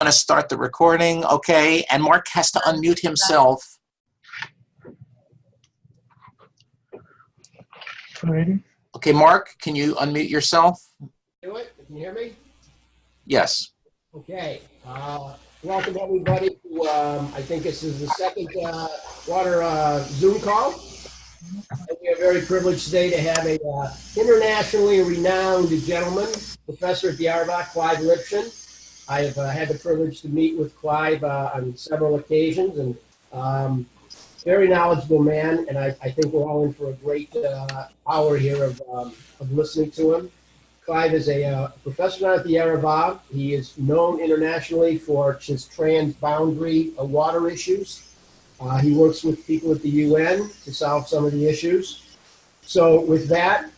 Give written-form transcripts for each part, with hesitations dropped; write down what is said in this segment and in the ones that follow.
to start the recording, okay? And Mark has to unmute himself. Ready? Okay, Mark, can you unmute yourself? Do it? Can you hear me? Yes. Okay. Welcome everybody to, I think this is the second water Zoom call. And we are very privileged today to have a internationally renowned gentleman, professor at the Yarba, Clive Lipchin. I have had the privilege to meet with Clive on several occasions, and very knowledgeable man, and I think we're all in for a great hour here of listening to him. Clive is a professor at the Yarba. He is known internationally for his transboundary water issues. He works with people at the UN to solve some of the issues. So with that,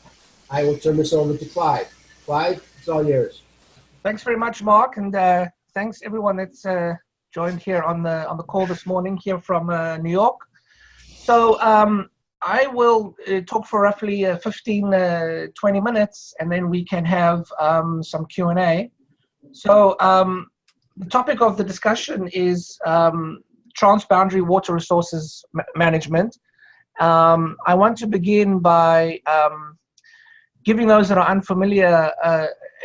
I will turn this over to Clive. Clive, it's all yours. Thanks very much, Mark, and thanks everyone that's joined here on the call this morning here from New York. So I will talk for roughly 15, 20 minutes, and then we can have some Q&A. So the topic of the discussion is transboundary water resources management. I want to begin by giving those that are unfamiliar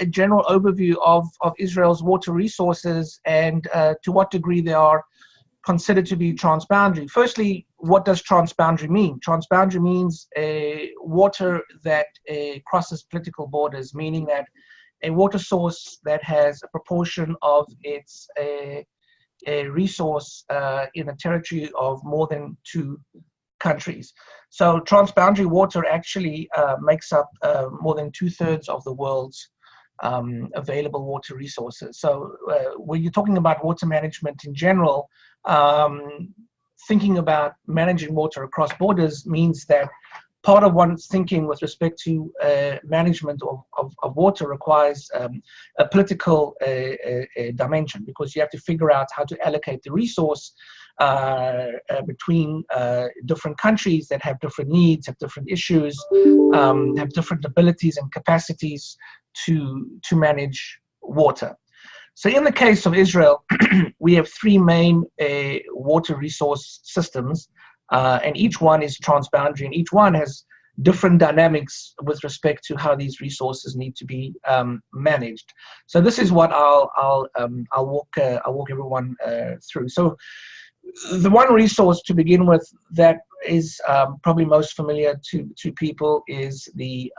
a general overview of Israel's water resources and to what degree they are considered to be transboundary. Firstly, what does transboundary mean? Transboundary means a water that crosses political borders, meaning that a water source that has a proportion of its a resource in a territory of more than 2 countries. So transboundary water actually makes up more than 2/3 of the world's available water resources. So when you're talking about water management in general, thinking about managing water across borders means that part of one's thinking with respect to management of water requires a political dimension, because you have to figure out how to allocate the resource between different countries that have different needs, have different issues, have different abilities and capacities to manage water. So in the case of Israel, we have 3 main water resource systems. And each one is transboundary, and each one has different dynamics with respect to how these resources need to be managed. So this is what I'll walk everyone through. So the one resource to begin with that is probably most familiar to people is the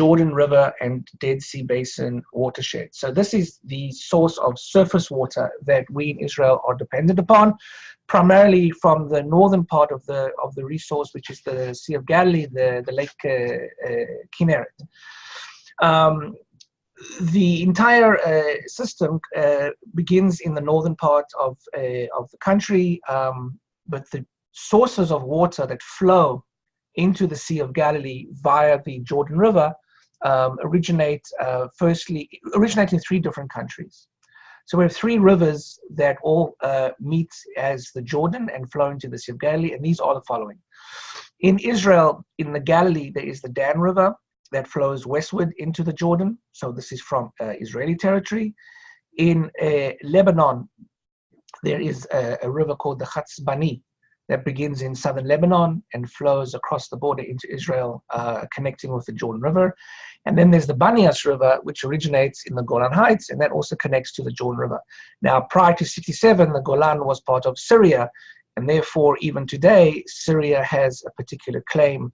Jordan River and Dead Sea Basin watershed. So this is the source of surface water that we in Israel are dependent upon, primarily from the northern part of the resource, which is the Sea of Galilee, the Lake Kinneret. The entire system begins in the northern part of the country, but the sources of water that flow into the Sea of Galilee via the Jordan River originate in 3 different countries. So we have 3 rivers that all meet as the Jordan and flow into the Sea of Galilee, and these are the following. In Israel, in the Galilee, there is the Dan River that flows westward into the Jordan. So this is from Israeli territory. In Lebanon, there is a river called the Chatzbani that begins in southern Lebanon and flows across the border into Israel, connecting with the Jordan River. And then there's the Banias River, which originates in the Golan Heights, and that also connects to the Jordan River. Now, prior to 1967, the Golan was part of Syria, and therefore, even today, Syria has a particular claim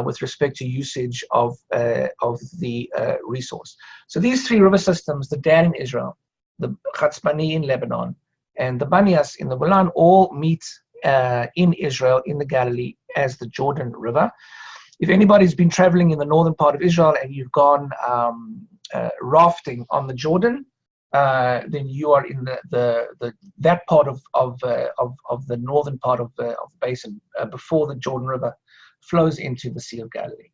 with respect to usage of the resource. So these 3 river systems, the Dan in Israel, the Chatzbani in Lebanon, and the Banias in the Golan, all meet in Israel, in the Galilee, as the Jordan River. If anybody's been traveling in the northern part of Israel and you've gone rafting on the Jordan, then you are in that part of the northern part of the basin before the Jordan River flows into the Sea of Galilee.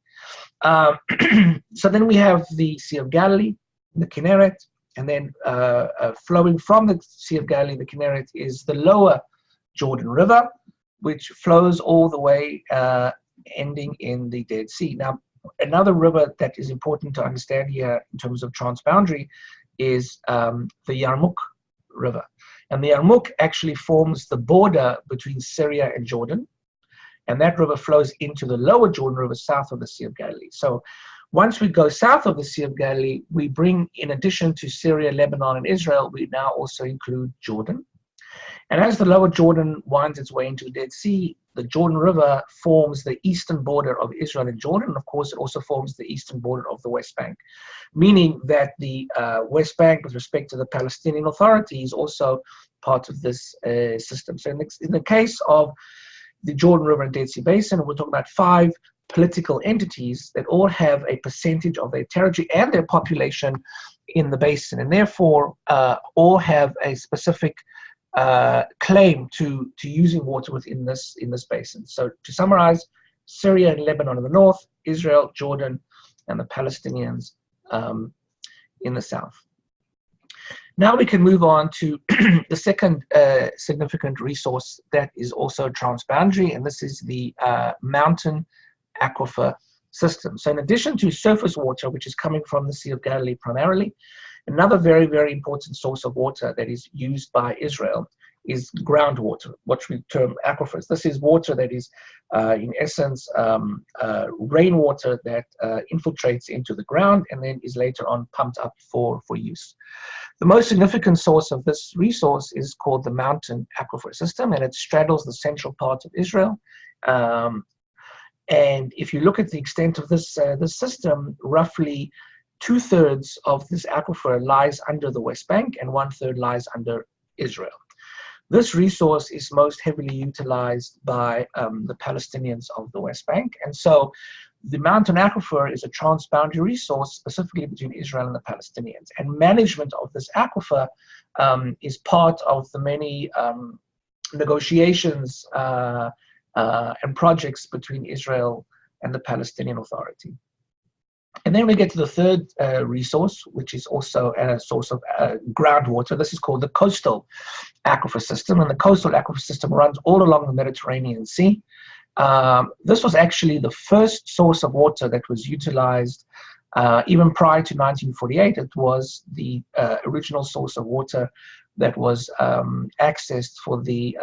So then we have the Sea of Galilee, the Kinneret, and then flowing from the Sea of Galilee, the Kinneret, is the lower Jordan River, which flows all the way ending in the Dead Sea. Now, another river that is important to understand here in terms of transboundary is the Yarmouk River. And the Yarmouk actually forms the border between Syria and Jordan. And that river flows into the lower Jordan River south of the Sea of Galilee. So once we go south of the Sea of Galilee, we bring, in addition to Syria, Lebanon, and Israel, we now also include Jordan. And as the lower Jordan winds its way into the Dead Sea, the Jordan River forms the eastern border of Israel and Jordan. And of course, it also forms the eastern border of the West Bank, meaning that the West Bank, with respect to the Palestinian Authority, is also part of this system. So in the case of the Jordan River and Dead Sea Basin, we're talking about 5 political entities that all have a percentage of their territory and their population in the basin, and therefore all have a specific claim to using water within this basin. So to summarize, Syria and Lebanon in the north, Israel, Jordan, and the Palestinians in the south. Now we can move on to the second significant resource that is also transboundary, and this is the mountain aquifer system. So in addition to surface water, which is coming from the Sea of Galilee primarily, another very, very important source of water that is used by Israel is groundwater, what we term aquifers. This is water that is, in essence, rainwater that infiltrates into the ground and then is later on pumped up for use. The most significant source of this resource is called the mountain aquifer system, and it straddles the central part of Israel. And if you look at the extent of this system, roughly 2/3 of this aquifer lies under the West Bank and 1/3 lies under Israel. This resource is most heavily utilized by the Palestinians of the West Bank. And so the mountain aquifer is a transboundary resource specifically between Israel and the Palestinians. And management of this aquifer is part of the many negotiations and projects between Israel and the Palestinian Authority. And then we get to the third resource, which is also a source of groundwater. This is called the coastal aquifer system. And the coastal aquifer system runs all along the Mediterranean Sea. This was actually the first source of water that was utilized even prior to 1948. It was the original source of water that was accessed for the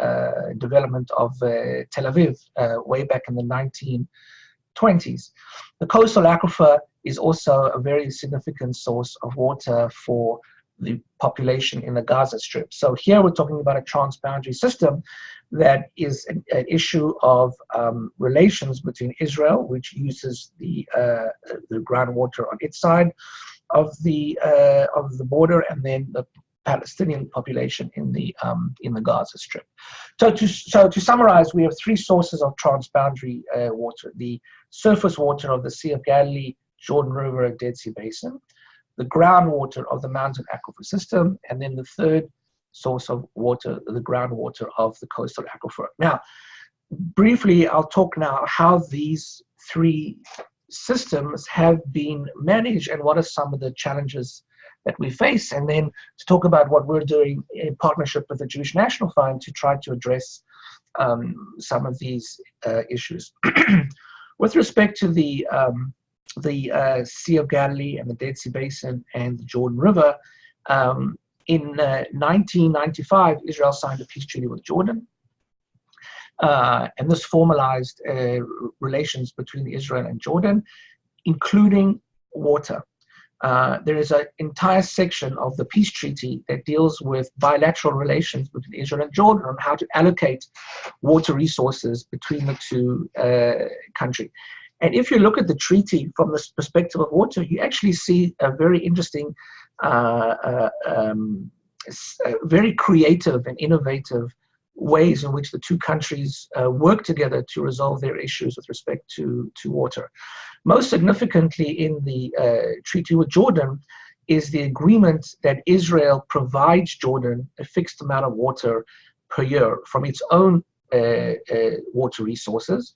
development of Tel Aviv way back in the 1920s. The coastal aquifer is also a very significant source of water for the population in the Gaza Strip. So here we're talking about a transboundary system that is an issue of relations between Israel, which uses the groundwater on its side of the border, and then the Palestinian population in the Gaza Strip. So to summarize, we have 3 sources of transboundary water: the surface water of the Sea of Galilee, Jordan River, and Dead Sea Basin, the groundwater of the mountain aquifer system, and then the third source of water, the groundwater of the coastal aquifer. Now, briefly, I'll talk now how these 3 systems have been managed and what are some of the challenges that we face, and then to talk about what we're doing in partnership with the Jewish National Fund to try to address some of these issues. With respect to the Sea of Galilee and the Dead Sea Basin and the Jordan River, in 1995, Israel signed a peace treaty with Jordan, and this formalized relations between Israel and Jordan, including water. There is an entire section of the peace treaty that deals with bilateral relations between Israel and Jordan on how to allocate water resources between the 2 countries. And if you look at the treaty from the perspective of water, you actually see a very interesting, very creative and innovative ways in which the 2 countries work together to resolve their issues with respect to water. Most significantly in the treaty with Jordan is the agreement that Israel provides Jordan a fixed amount of water per year from its own water resources.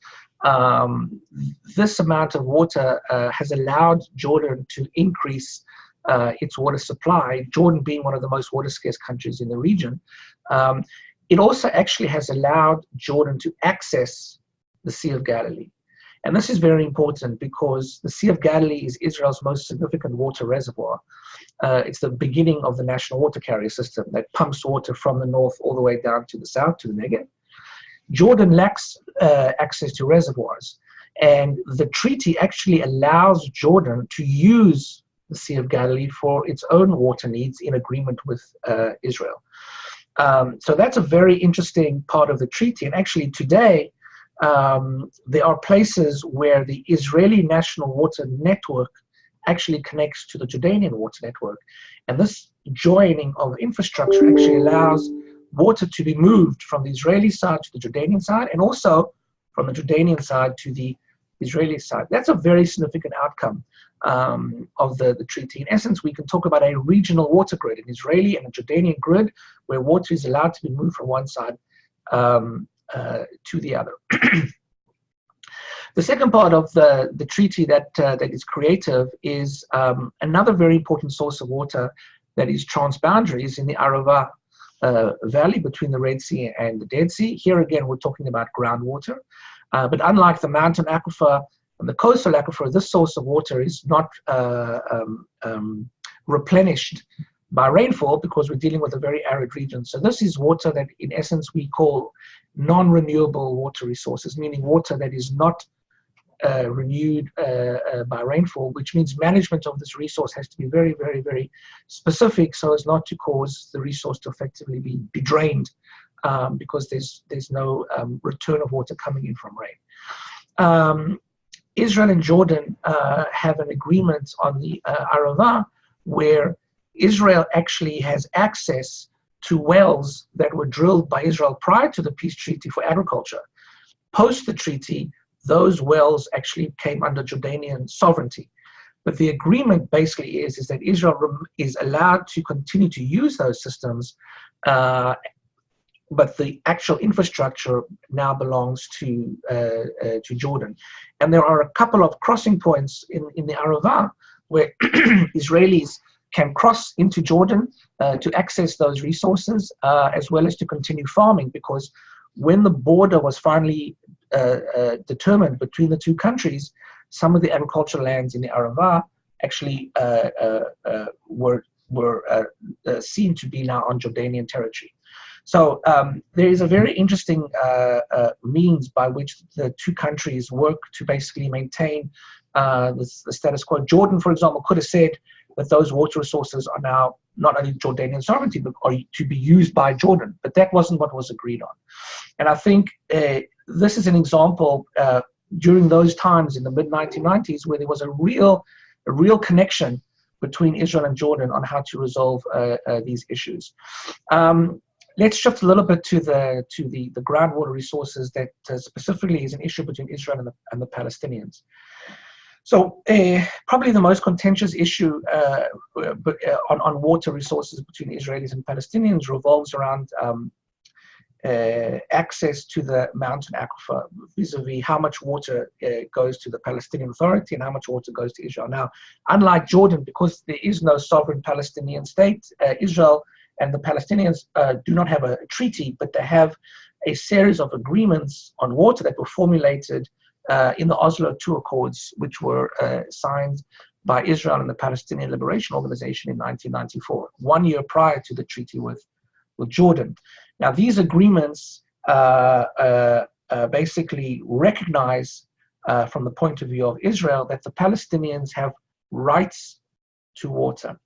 This amount of water has allowed Jordan to increase its water supply, Jordan being one of the most water scarce countries in the region. It also actually has allowed Jordan to access the Sea of Galilee. And this is very important because the Sea of Galilee is Israel's most significant water reservoir. It's the beginning of the national water carrier system that pumps water from the north all the way down to the south, to the Negev. Jordan lacks access to reservoirs, and the treaty actually allows Jordan to use the Sea of Galilee for its own water needs in agreement with Israel. So that's a very interesting part of the treaty. And actually today, there are places where the Israeli national water network actually connects to the Jordanian water network. And this joining of infrastructure actually allows water to be moved from the Israeli side to the Jordanian side, and also from the Jordanian side to the Israeli side. That's a very significant outcome of the treaty. In essence, we can talk about a regional water grid, an Israeli and a Jordanian grid, where water is allowed to be moved from one side to the other. The second part of the treaty that is creative is another very important source of water that is transboundaries in the Arava Valley between the Red Sea and the Dead Sea. Here again, we're talking about groundwater. But unlike the mountain aquifer and the coastal aquifer, this source of water is not replenished by rainfall because we're dealing with a very arid region. So this is water that in essence we call non-renewable water resources, meaning water that is not renewed by rainfall, which means management of this resource has to be very, very, very specific so as not to cause the resource to effectively be drained because there's no return of water coming in from rain. Israel and Jordan have an agreement on the Arava where Israel actually has access to wells that were drilled by Israel prior to the peace treaty for agriculture. Post the treaty, those wells actually came under Jordanian sovereignty. But the agreement basically is that Israel is allowed to continue to use those systems, but the actual infrastructure now belongs to Jordan. And there are a couple of crossing points in the Arava where Israelis can cross into Jordan to access those resources, as well as to continue farming, because when the border was finally determined between the two countries, some of the agricultural lands in the Arava actually were seen to be now on Jordanian territory. So there is a very interesting means by which the two countries work to basically maintain the status quo. Jordan, for example, could have said that those water resources are now not only Jordanian sovereignty, but are to be used by Jordan. But that wasn't what was agreed on. And I think this is an example during those times in the mid-1990s where there was a real connection between Israel and Jordan on how to resolve these issues. Let's shift a little bit to the groundwater resources that specifically is an issue between Israel and the Palestinians. So probably the most contentious issue on water resources between Israelis and Palestinians revolves around access to the mountain aquifer, vis-a-vis how much water goes to the Palestinian Authority and how much water goes to Israel. Now, unlike Jordan, because there is no sovereign Palestinian state, Israel and the Palestinians do not have a treaty, but they have a series of agreements on water that were formulated in the Oslo II Accords, which were signed by Israel and the Palestinian Liberation Organization in 1994, 1 year prior to the treaty with Jordan. Now, these agreements basically recognize, from the point of view of Israel, that the Palestinians have rights to water.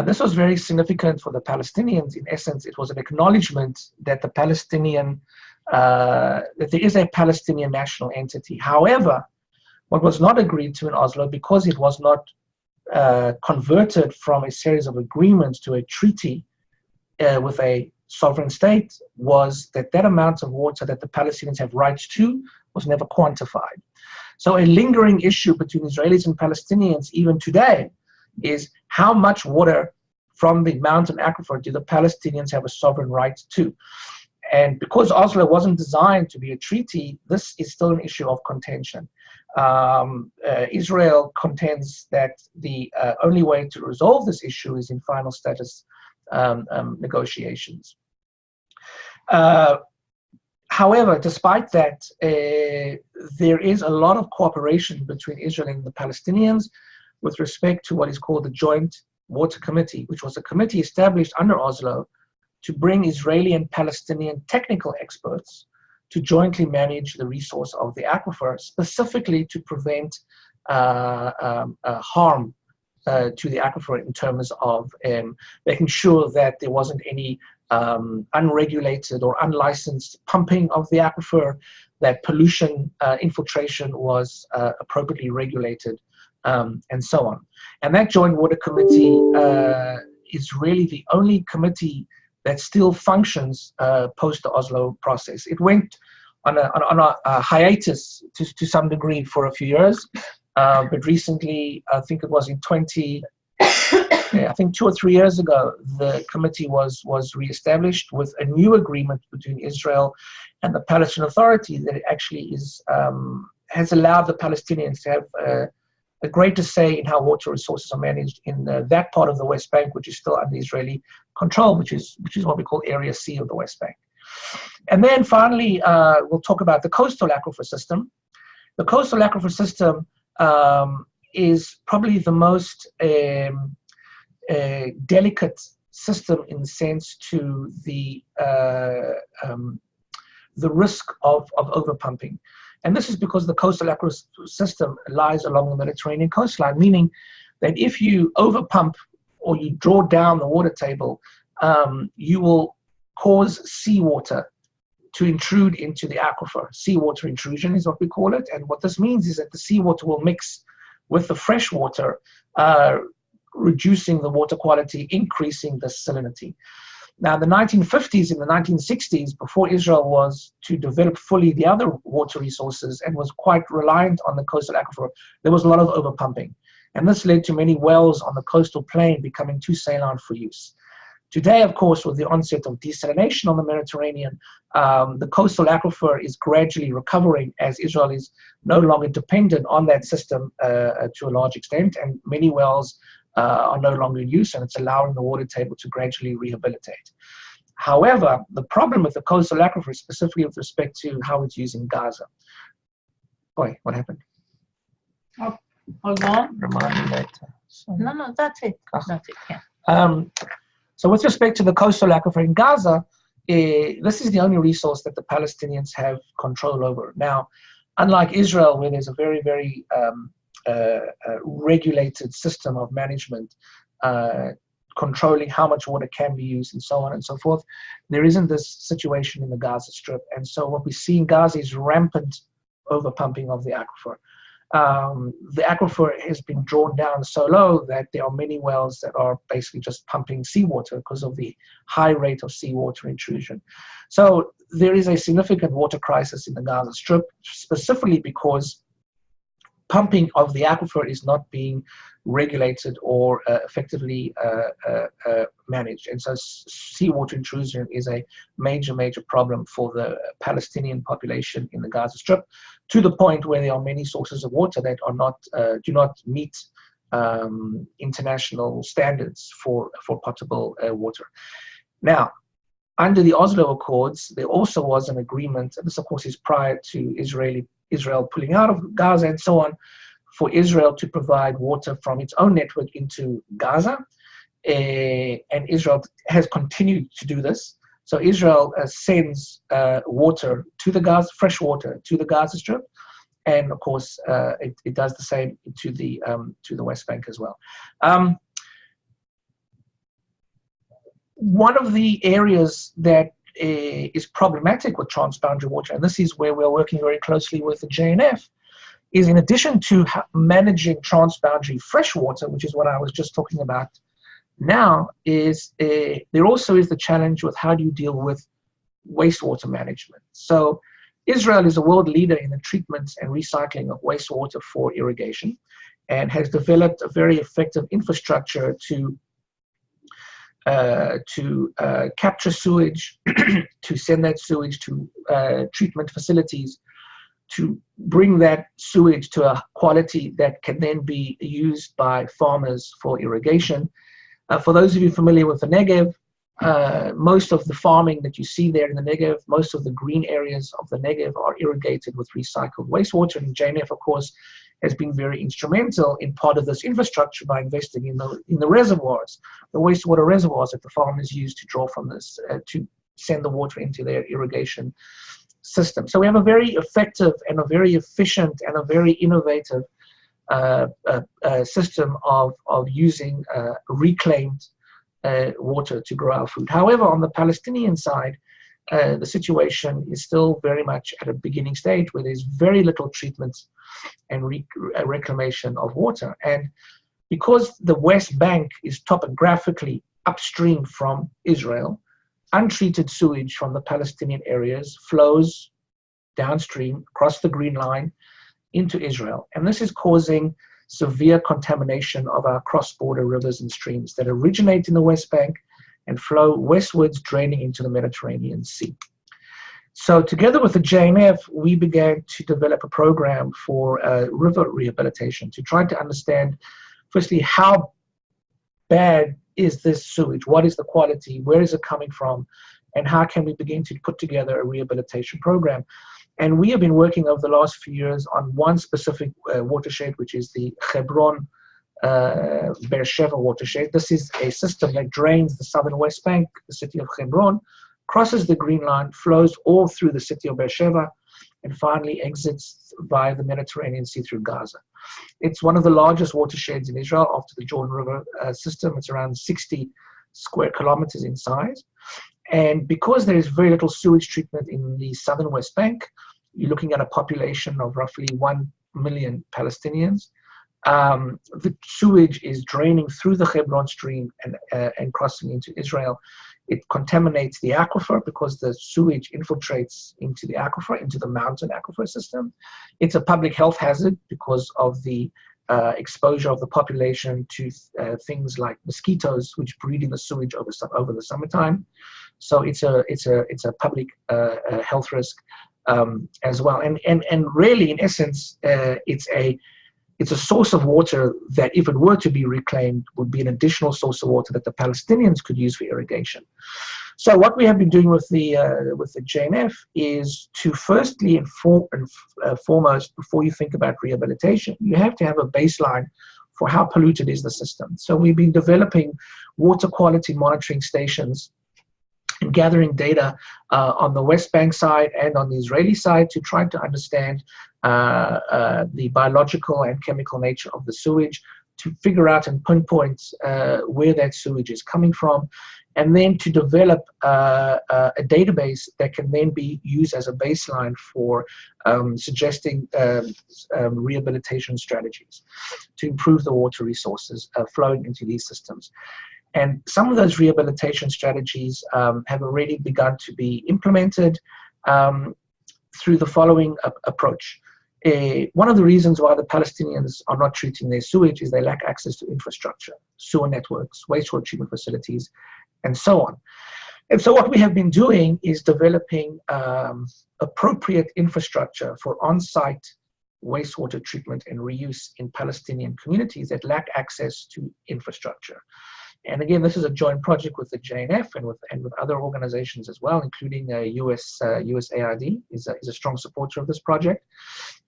This was very significant for the Palestinians. In essence, it was an acknowledgement that the Palestinian that there is a Palestinian national entity. However, what was not agreed to in Oslo, because it was not converted from a series of agreements to a treaty with a sovereign state, was that amount of water that the Palestinians have rights to was never quantified. So a lingering issue between Israelis and Palestinians even today is how much water from the mountain aquifer do the Palestinians have a sovereign right to? And because Oslo wasn't designed to be a treaty, this is still an issue of contention. Israel contends that the only way to resolve this issue is in final status negotiations. However, despite that, there is a lot of cooperation between Israel and the Palestinians with respect to what is called the Joint Water Committee, which was a committee established under Oslo to bring Israeli and Palestinian technical experts to jointly manage the resource of the aquifer, specifically to prevent harm to the aquifer in terms of making sure that there wasn't any unregulated or unlicensed pumping of the aquifer, that pollution infiltration was appropriately regulated, and so on. And that Joint Water Committee is really the only committee that still functions post the Oslo process. It went on a hiatus to some degree for a few years, but recently, I think it was in I think 2 or 3 years ago, the committee was reestablished with a new agreement between Israel and the Palestinian Authority that actually is has allowed the Palestinians to have a greater say in how water resources are managed in that part of the West Bank, which is still under Israeli control, which is what we call Area C of the West Bank. And then finally, we'll talk about the coastal aquifer system. The coastal aquifer system is probably the most delicate system in the sense to the risk of overpumping. And this is because the coastal aquifer system lies along the Mediterranean coastline, meaning that if you overpump or you draw down the water table, you will cause seawater to intrude into the aquifer. Seawater intrusion is what we call it. And what this means is that the seawater will mix with the fresh water, reducing the water quality, increasing the salinity. Now, in the 1950s and the 1960s, before Israel was to develop fully the other water resources and was quite reliant on the coastal aquifer, there was a lot of overpumping. And this led to many wells on the coastal plain becoming too saline for use. Today, of course, with the onset of desalination on the Mediterranean, the coastal aquifer is gradually recovering as Israel is no longer dependent on that system to a large extent, and many wells are no longer in use, and it's allowing the water table to gradually rehabilitate. However, the problem with the coastal aquifer, specifically with respect to how it's used in Gaza. Boy, what happened? Oh, hold on. Remind me later. No, that's it. That's it, yeah. So with respect to the coastal aquifer in Gaza, this is the only resource that the Palestinians have control over. Now, unlike Israel, where there's a very, very regulated system of management, controlling how much water can be used and so on and so forth, there isn't this situation in the Gaza Strip. And so what we see in Gaza is rampant overpumping of the aquifer. The aquifer has been drawn down so low that there are many wells that are basically just pumping seawater because of the high rate of seawater intrusion. So there is a significant water crisis in the Gaza Strip, specifically because pumping of the aquifer is not being regulated or effectively managed. And so seawater intrusion is a major problem for the Palestinian population in the Gaza Strip, to the point where there are many sources of water that are not do not meet international standards for potable water. Now, under the Oslo Accords, there also was an agreement, and this of course is prior to Israel pulling out of Gaza and so on, for Israel to provide water from its own network into Gaza, and Israel has continued to do this. So Israel sends water to the Gaza, fresh water to the Gaza Strip, and of course it does the same to the West Bank as well. One of the areas that is problematic with transboundary water, and this is where we're working very closely with the JNF, is in addition to managing transboundary fresh water, which is what I was just talking about now, is there also is the challenge with how do you deal with wastewater management. So Israel is a world leader in the treatment and recycling of wastewater for irrigation, and has developed a very effective infrastructure to capture sewage, to send that sewage to treatment facilities, to bring that sewage to a quality that can then be used by farmers for irrigation. For those of you familiar with the Negev, Most of the farming that you see there in the Negev, most of the green areas of the Negev are irrigated with recycled wastewater. And JNF, of course, has been very instrumental in part of this infrastructure by investing in the reservoirs, the wastewater reservoirs that the farmers use to draw from this, to send the water into their irrigation system. So we have a very effective and a very efficient and a very innovative system of using reclaimed water to grow our food. However, on the Palestinian side, the situation is still very much at a beginning stage where there's very little treatment and reclamation of water. And because the West Bank is topographically upstream from Israel, untreated sewage from the Palestinian areas flows downstream across the Green Line into Israel. And this is causing severe contamination of our cross-border rivers and streams that originate in the West Bank and flow westwards, draining into the Mediterranean Sea. So together with the JNF, we began to develop a program for river rehabilitation to try to understand, firstly, how bad is this sewage? What is the quality? Where is it coming from? And how can we begin to put together a rehabilitation program? And we have been working over the last few years on one specific watershed, which is the Hebron Beersheba watershed. This is a system that drains the southern West Bank, the city of Hebron, crosses the Green Line, flows all through the city of Beersheba, and finally exits via the Mediterranean Sea through Gaza. It's one of the largest watersheds in Israel after the Jordan River system. It's around 60 square kilometers in size. And because there is very little sewage treatment in the southern West Bank, you're looking at a population of roughly 1 million Palestinians. The sewage is draining through the Hebron stream and crossing into Israel. It contaminates the aquifer because the sewage infiltrates into the aquifer, into the mountain aquifer system. It's a public health hazard because of the exposure of the population to things like mosquitoes, which breed in the sewage over the summertime. So it's a public health risk as well. And really, in essence, it's a source of water that, if it were to be reclaimed, would be an additional source of water that the Palestinians could use for irrigation. So what we have been doing with the JNF is to firstly and foremost, before you think about rehabilitation, you have to have a baseline for how polluted is the system. So we've been developing water quality monitoring stations and gathering data on the West Bank side and on the Israeli side to try to understand the biological and chemical nature of the sewage, to figure out and pinpoint where that sewage is coming from, and then to develop a database that can then be used as a baseline for suggesting rehabilitation strategies to improve the water resources flowing into these systems. And some of those rehabilitation strategies have already begun to be implemented through the following approach. One of the reasons why the Palestinians are not treating their sewage is they lack access to infrastructure, sewer networks, wastewater treatment facilities, and so on. And so what we have been doing is developing appropriate infrastructure for on-site wastewater treatment and reuse in Palestinian communities that lack access to infrastructure. And again, this is a joint project with the JNF and with other organizations as well, including USAID is a strong supporter of this project,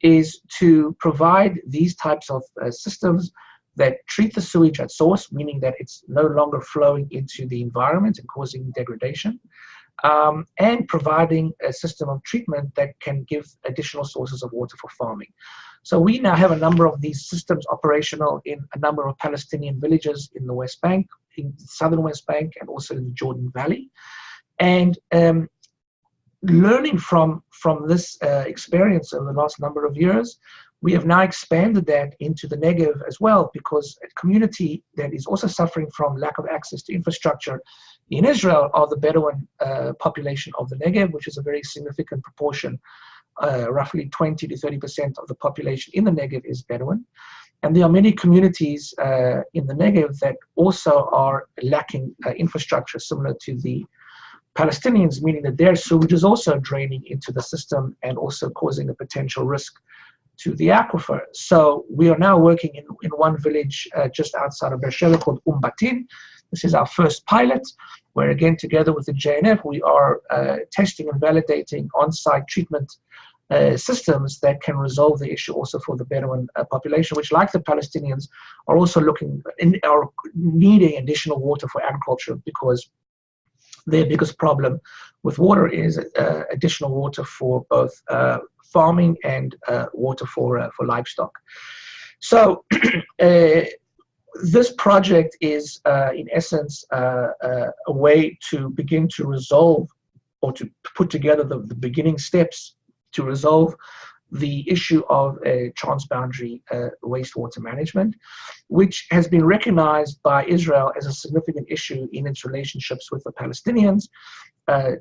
is to provide these types of systems that treat the sewage at source, meaning that it's no longer flowing into the environment and causing degradation, and providing a system of treatment that can give additional sources of water for farming. So we now have a number of these systems operational in a number of Palestinian villages in the West Bank, in the southern West Bank, and also in the Jordan Valley. And learning from this experience over the last number of years, we have now expanded that into the Negev as well, because a community that is also suffering from lack of access to infrastructure in Israel are the Bedouin population of the Negev, which is a very significant proportion. Roughly 20 to 30% of the population in the Negev is Bedouin. And there are many communities in the Negev that also are lacking infrastructure similar to the Palestinians, meaning that their sewage is also draining into the system and also causing a potential risk to the aquifer. So we are now working in one village just outside of Beersheba called Batin, This is our first pilot, where again, together with the JNF, we are testing and validating on-site treatment systems that can resolve the issue also for the Bedouin population, which, like the Palestinians, are also are needing additional water for agriculture, because their biggest problem with water is additional water for both farming and water for livestock. So this project is, in essence, a way to begin to resolve, or to put together the beginning steps to resolve the issue of transboundary wastewater management, which has been recognized by Israel as a significant issue in its relationships with the Palestinians.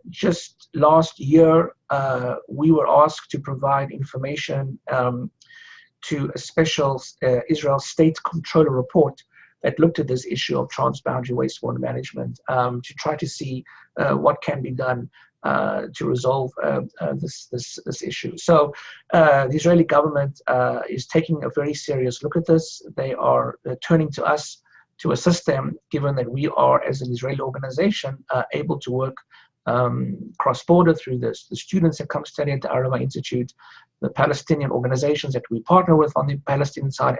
Just last year, we were asked to provide information to a special Israel State Controller report that looked at this issue of transboundary wastewater management, to try to see what can be done to resolve this issue. So the Israeli government is taking a very serious look at this. They are turning to us to assist them, given that we are, as an Israeli organization, able to work cross-border through this. The students that come study at the Arava Institute, the Palestinian organizations that we partner with on the Palestinian side,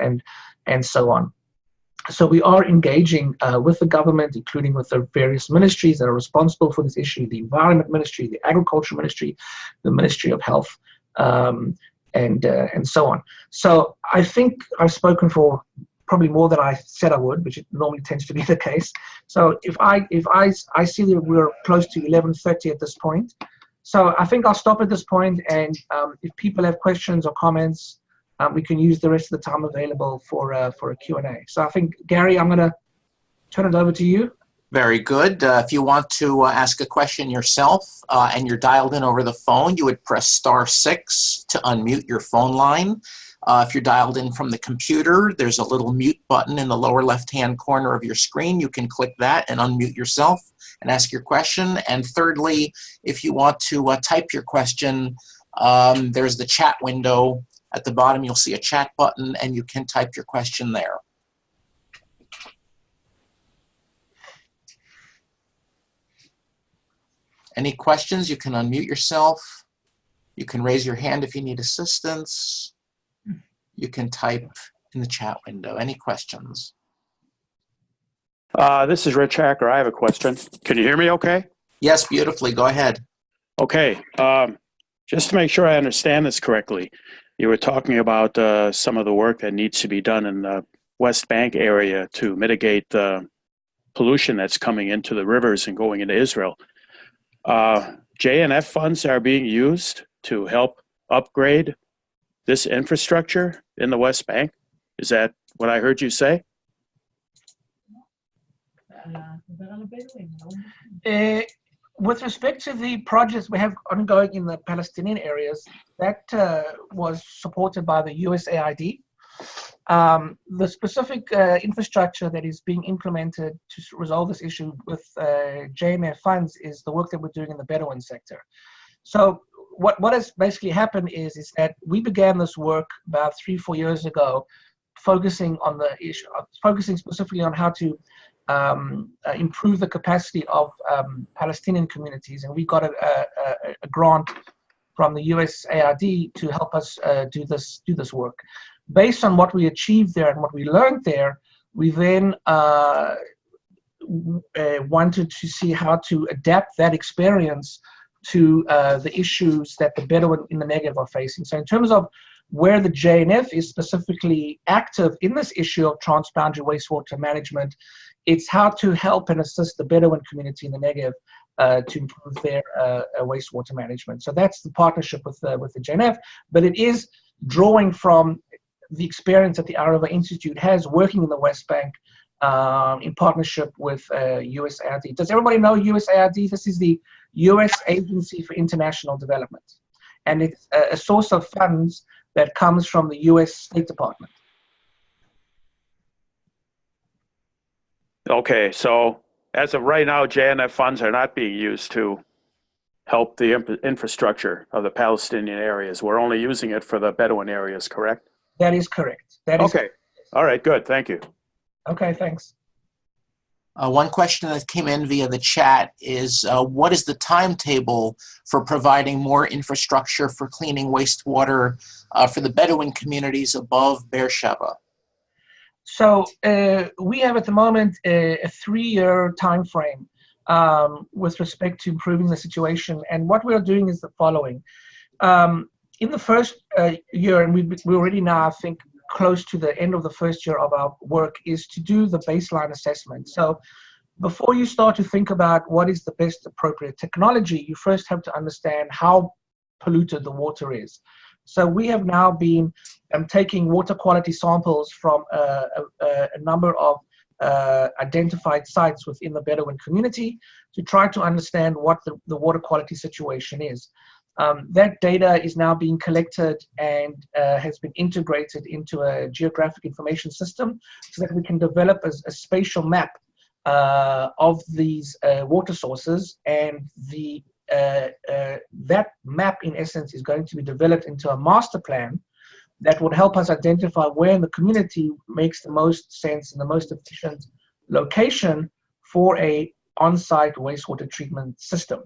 and so on. So we are engaging with the government, including with the various ministries that are responsible for this issue: the Environment Ministry, the Agriculture Ministry, the Ministry of Health, and so on. So I think I've spoken for probably more than I said I would, which it normally tends to be the case. So if I see that we're close to 11:30 at this point, so I think I'll stop at this point, and if people have questions or comments, we can use the rest of the time available for a Q&A. So I think, Gary, I'm going to turn it over to you. Very good. If you want to ask a question yourself and you're dialed in over the phone, you would press *6 to unmute your phone line. If you're dialed in from the computer, there's a little mute button in the lower left-hand corner of your screen. You can click that and unmute yourself and ask your question. And thirdly, if you want to type your question, there's the chat window. At the bottom, you'll see a chat button, and you can type your question there. Any questions? You can unmute yourself. You can raise your hand if you need assistance. You can type in the chat window. Any questions? This is Rich Hacker. I have a question. Can you hear me okay? Yes, beautifully. Go ahead. Okay. Just to make sure I understand this correctly, you were talking about some of the work that needs to be done in the West Bank area to mitigate the pollution that's coming into the rivers and going into Israel. JNF funds are being used to help upgrade this infrastructure in the West Bank. Is that what I heard you say? With respect to the projects we have ongoing in the Palestinian areas, that was supported by the USAID. The specific infrastructure that is being implemented to resolve this issue with JNF funds is the work that we're doing in the Bedouin sector. So what has basically happened is that we began this work about 3-4 years ago, focusing on the issue, focusing specifically on how to improve the capacity of Palestinian communities, and we got a grant from the USAID to help us do this work. Based on what we achieved there and what we learned there, we then wanted to see how to adapt that experience to the issues that the Bedouin in the Negev are facing. So in terms of where the JNF is specifically active in this issue of transboundary wastewater management, it's how to help and assist the Bedouin community in the Negev to improve their wastewater management. So that's the partnership with the JNF, but it is drawing from the experience that the Arava Institute has working in the West Bank in partnership with USAID. Does everybody know USAID? This is the US Agency for International Development, and it's a source of funds that comes from the US State Department. Okay, so as of right now, JNF funds are not being used to help the infrastructure of the Palestinian areas. We're only using it for the Bedouin areas, correct? That is correct. That is okay. All right, good. Thank you. Okay, thanks. One question that came in via the chat is, what is the timetable for providing more infrastructure for cleaning wastewater for the Bedouin communities above Beersheba? So we have at the moment a 3-year time frame with respect to improving the situation. And what we're doing is the following. In the first year, and we're already now, I think, close to the end of the first year of our work, is to do the baseline assessment. So before you start to think about what is the best appropriate technology, you first have to understand how polluted the water is. So we have now been taking water quality samples from a number of identified sites within the Bedouin community to try to understand what the water quality situation is. That data is now being collected and has been integrated into a geographic information system so that we can develop a spatial map of these water sources, and that map in essence is going to be developed into a master plan that would help us identify where in the community makes the most sense and the most efficient location for a on-site wastewater treatment system.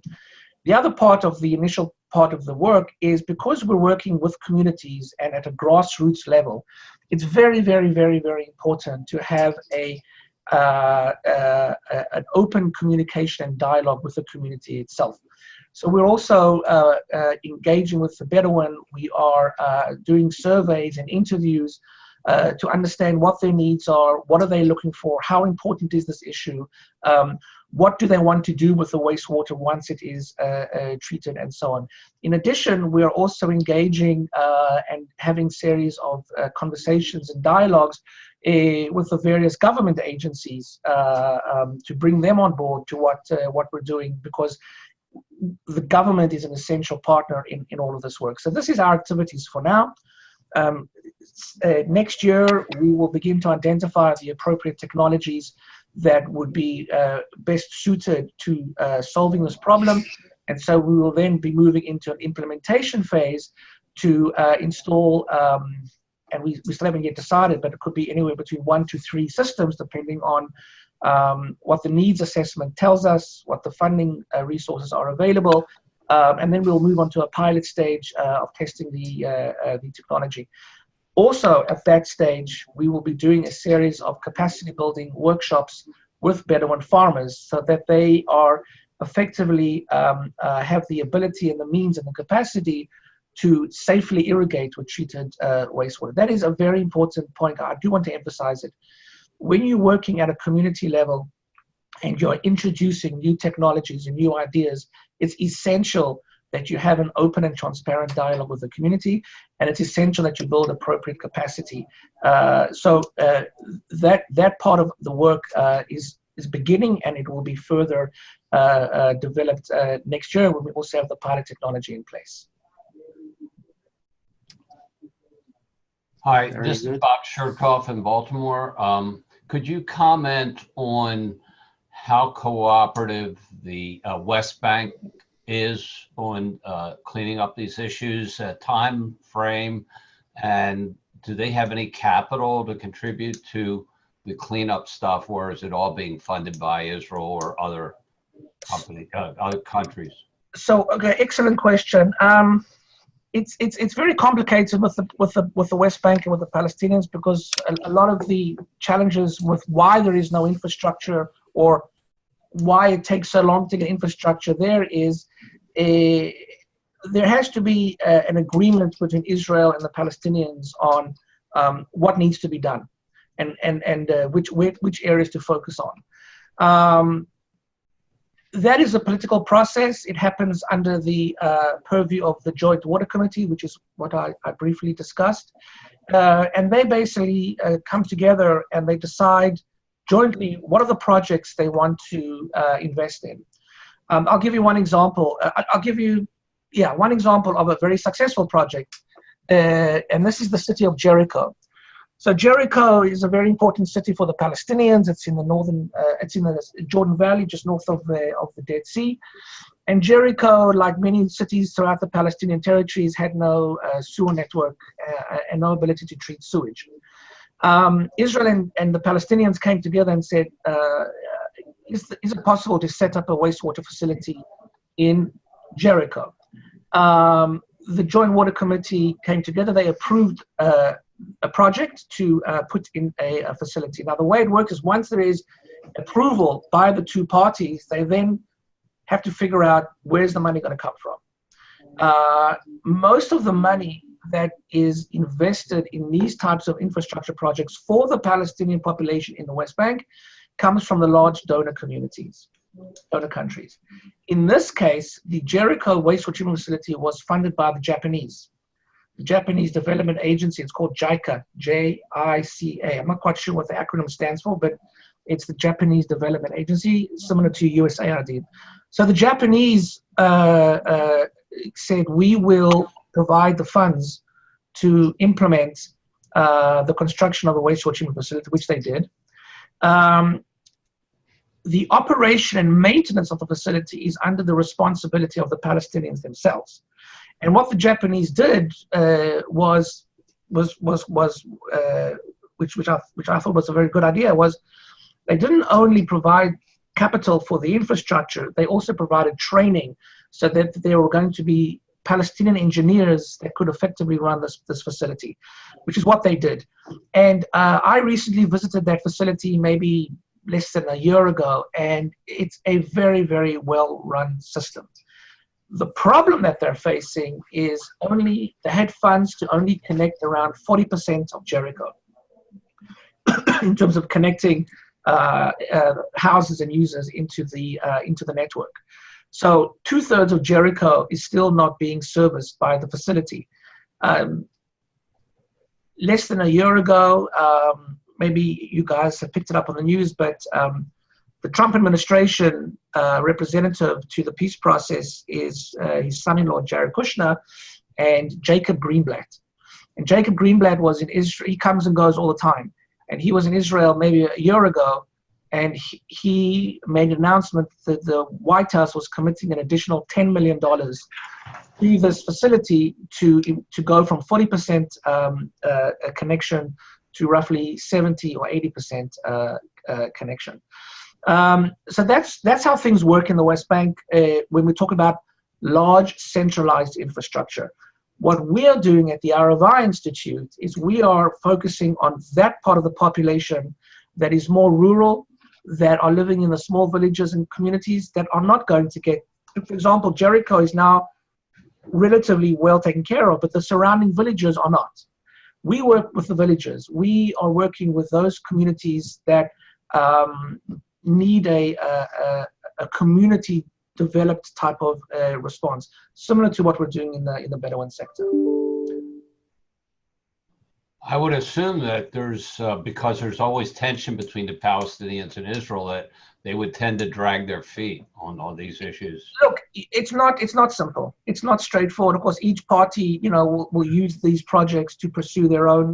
The other part of the initial part of the work is, because we're working with communities and at a grassroots level, it's very, very, very, very important to have an open communication and dialogue with the community itself. So we're also engaging with the Bedouin. We are doing surveys and interviews to understand what their needs are, what are they looking for, how important is this issue, what do they want to do with the wastewater once it is treated, and so on. In addition, we are also engaging and having series of conversations and dialogues with the various government agencies to bring them on board to what we're doing, because the government is an essential partner in all of this work. So this is our activities for now. Next year, we will begin to identify the appropriate technologies that would be best suited to solving this problem. And so we will then be moving into an implementation phase to install, and we still haven't yet decided, but it could be anywhere between 1 to 3 systems, depending on what the needs assessment tells us, what the funding resources are available, and then we'll move on to a pilot stage of testing the technology. Also, at that stage, we will be doing a series of capacity building workshops with Bedouin farmers so that they are effectively have the ability and the means and the capacity to safely irrigate with treated wastewater. That is a very important point. I do want to emphasize it. When you're working at a community level and you're introducing new technologies and new ideas, it's essential that you have an open and transparent dialogue with the community, and it's essential that you build appropriate capacity. So that part of the work is beginning, and it will be further developed next year when we also have the pilot technology in place. Hi, this is Bob Shurkoff in Baltimore. Could you comment on how cooperative the West Bank is on cleaning up these issues, time frame, and do they have any capital to contribute to the cleanup stuff, or is it all being funded by Israel or other countries? So, okay, excellent question. It's very complicated with the West Bank and with the Palestinians, because a lot of the challenges with why there is no infrastructure or why it takes so long to get infrastructure there is there has to be an agreement between Israel and the Palestinians on what needs to be done and which areas to focus on. That is a political process. It happens under the purview of the Joint Water Committee, which is what I briefly discussed. And they basically come together and they decide jointly what are the projects they want to invest in. I'll give you one example. One example of a very successful project, and this is the city of Jericho. So Jericho is a very important city for the Palestinians. It's in the northern, it's in the Jordan Valley, just north of the Dead Sea. And Jericho, like many cities throughout the Palestinian territories, had no sewer network and no ability to treat sewage. Israel and the Palestinians came together and said, is it possible to set up a wastewater facility in Jericho? The Joint Water Committee came together. They approved a project to put in a facility. Now, the way it works is once there is approval by the two parties, they then have to figure out where's the money going to come from. Most of the money that is invested in these types of infrastructure projects for the Palestinian population in the West Bank comes from the large donor communities, donor countries. In this case, the Jericho wastewater treatment facility was funded by the Japanese. The Japanese Development Agency, it's called JICA, J-I-C-A. I'm not quite sure what the acronym stands for, but it's the Japanese Development Agency, similar to USAID. So the Japanese said, we will provide the funds to implement the construction of a wastewater treatment facility, which they did. The operation and maintenance of the facility is under the responsibility of the Palestinians themselves. And what the Japanese did which I thought was a very good idea, was they didn't only provide capital for the infrastructure, they also provided training so that there were going to be Palestinian engineers that could effectively run this facility, which is what they did. And I recently visited that facility maybe less than a year ago, and it's a very, very well-run system. The problem that they're facing is they had funds to only connect around 40% of Jericho in terms of connecting houses and users into the network. So 2/3 of Jericho is still not being serviced by the facility. Less than a year ago, maybe you guys have picked it up on the news, but the Trump administration representative to the peace process is his son-in-law, Jared Kushner, and Jacob Greenblatt. And Jacob Greenblatt was in Israel. He comes and goes all the time. And he was in Israel maybe a year ago, and he made an announcement that the White House was committing an additional $10 million to this facility to go from 40% connection to roughly 70 or 80% connection. So that's how things work in the West Bank when we talk about large centralized infrastructure. What we are doing at the Arava Institute is we are focusing on that part of the population that is more rural, that are living in the small villages and communities that are not going to get, for example, Jericho is now relatively well taken care of, but the surrounding villages are not. We work with the villages. We are working with those communities that need a community developed type of response, similar to what we're doing in the Bedouin sector. I would assume that because there's always tension between the Palestinians and Israel, that they would tend to drag their feet on all these issues. Look, it's not simple. It's not straightforward. Of course, each party, will use these projects to pursue their own,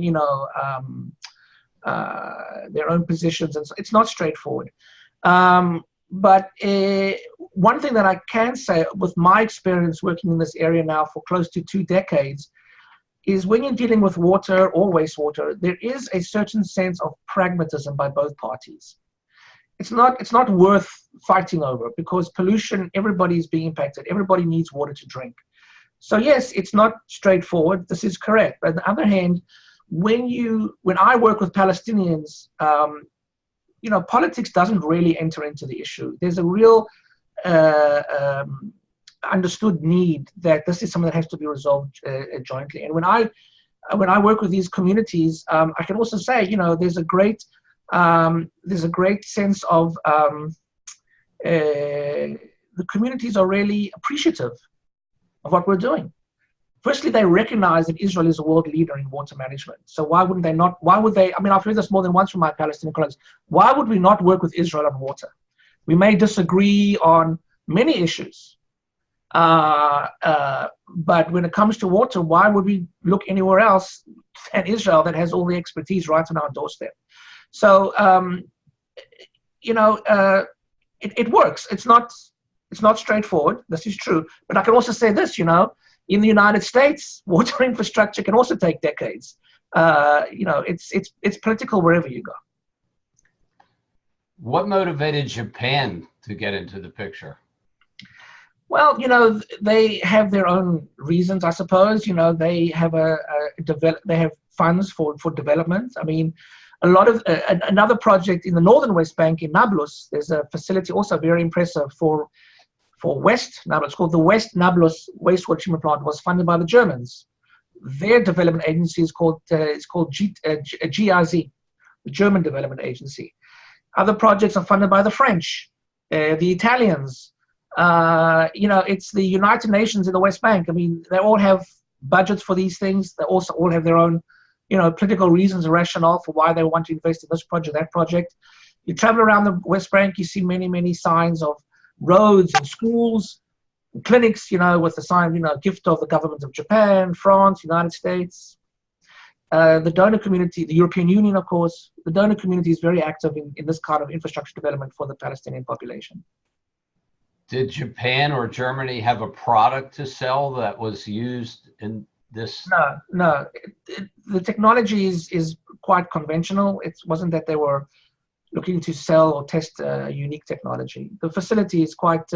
their own positions, and so it's not straightforward. But one thing that I can say, with my experience working in this area now for close to 2 decades, is when you're dealing with water or wastewater, there is a certain sense of pragmatism by both parties. It's not worth fighting over, because pollution, everybody's being impacted. Everybody needs water to drink. So yes, it's not straightforward. This is correct. But on the other hand, when I work with Palestinians, politics doesn't really enter into the issue. There's a real understood need that this is something that has to be resolved jointly. And when I work with these communities, I can also say, there's a great sense of the communities are really appreciative of what we're doing. Firstly, they recognize that Israel is a world leader in water management. So why would they, I've heard this more than once from my Palestinian colleagues, why would we not work with Israel on water? We may disagree on many issues, but when it comes to water, why would we look anywhere else than Israel that has all the expertise right on our doorstep? So, it works. It's not straightforward. This is true. But I can also say this, in the United States, water infrastructure can also take decades. It's political wherever you go. What motivated Japan to get into the picture? Well, they have their own reasons, I suppose. They have they have funds for development. I mean, a lot of another project in the northern West Bank in Nablus. There's a facility also very impressive for West Nablus. It's called the West Nablus Wastewater Treatment Plant. Was funded by the Germans. Their development agency is called GIZ, the German Development Agency. Other projects are funded by the French, the Italians. It's the United Nations in the West Bank. I mean, they all have budgets for these things. They also all have their own, political reasons and rationale for why they want to invest in this project, that project. You travel around the West Bank, you see many, many signs of roads and schools, and clinics, with the sign, gift of the government of Japan, France, United States. The donor community, the European Union, of course, the donor community is very active in this kind of infrastructure development for the Palestinian population. Did Japan or Germany have a product to sell that was used in this? No. The technology is quite conventional. It wasn't that they were looking to sell or test a unique technology. The facility is quite.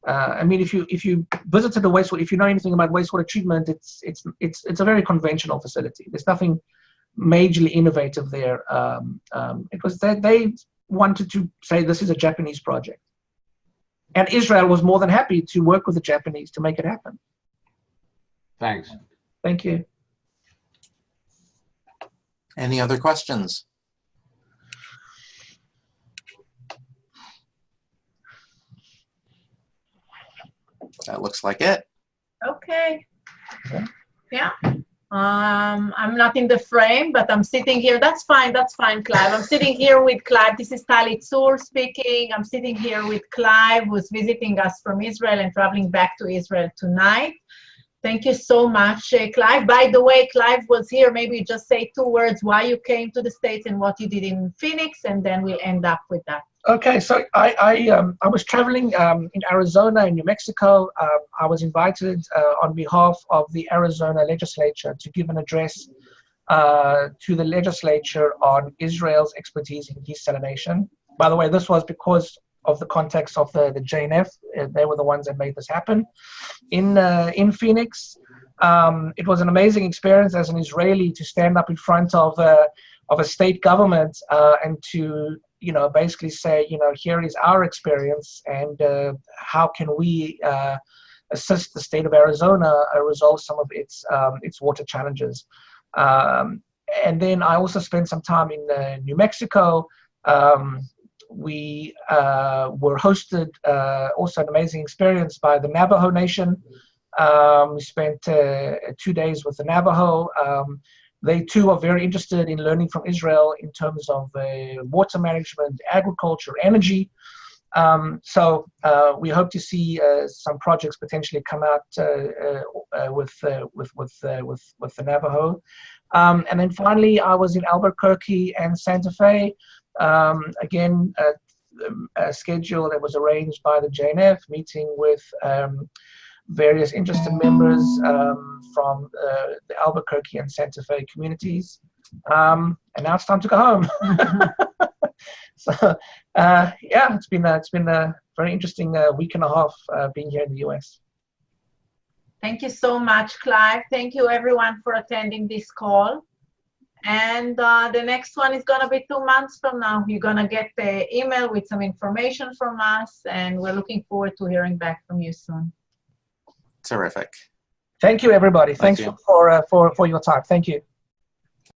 I mean, if you visited the wastewater, if you know anything about wastewater treatment, it's a very conventional facility. There's nothing majorly innovative there. It was that they wanted to say this is a Japanese project. And Israel was more than happy to work with the Japanese to make it happen. Thanks. Thank you. Any other questions? That looks like it. Okay. Yeah. I'm not in the frame, but I'm sitting here. That's fine, Clive. I'm sitting here with Clive. This is Tali Tzur speaking. I'm sitting here with Clive, who's visiting us from Israel and traveling back to Israel tonight. Thank you so much, Clive. By the way, Clive was here. Maybe just say 2 words why you came to the States and what you did in Phoenix, and then we'll end up with that. Okay, so I was traveling in Arizona and New Mexico. I was invited on behalf of the Arizona legislature to give an address to the legislature on Israel's expertise in desalination. By the way, this was because of the context of the JNF. They were the ones that made this happen in Phoenix. It was an amazing experience as an Israeli to stand up in front of a state government and to basically say, here is our experience and how can we assist the state of Arizona resolve some of its water challenges. And then I also spent some time in New Mexico. We were hosted, also an amazing experience by the Navajo Nation. We spent 2 days with the Navajo. They too are very interested in learning from Israel in terms of water management, agriculture, energy. So we hope to see some projects potentially come out with the Navajo. And then finally, I was in Albuquerque and Santa Fe. Again, a schedule that was arranged by the JNF, meeting with various interested members from the Albuquerque and Santa Fe communities. And now it's time to go home. So, yeah, it's been a very interesting week and a half being here in the US. Thank you so much, Clive. Thank you, everyone, for attending this call. And the next one is going to be 2 months from now. You're going to get the email with some information from us, and we're looking forward to hearing back from you soon. Terrific. Thank you, everybody. Thanks for your time. Thank you.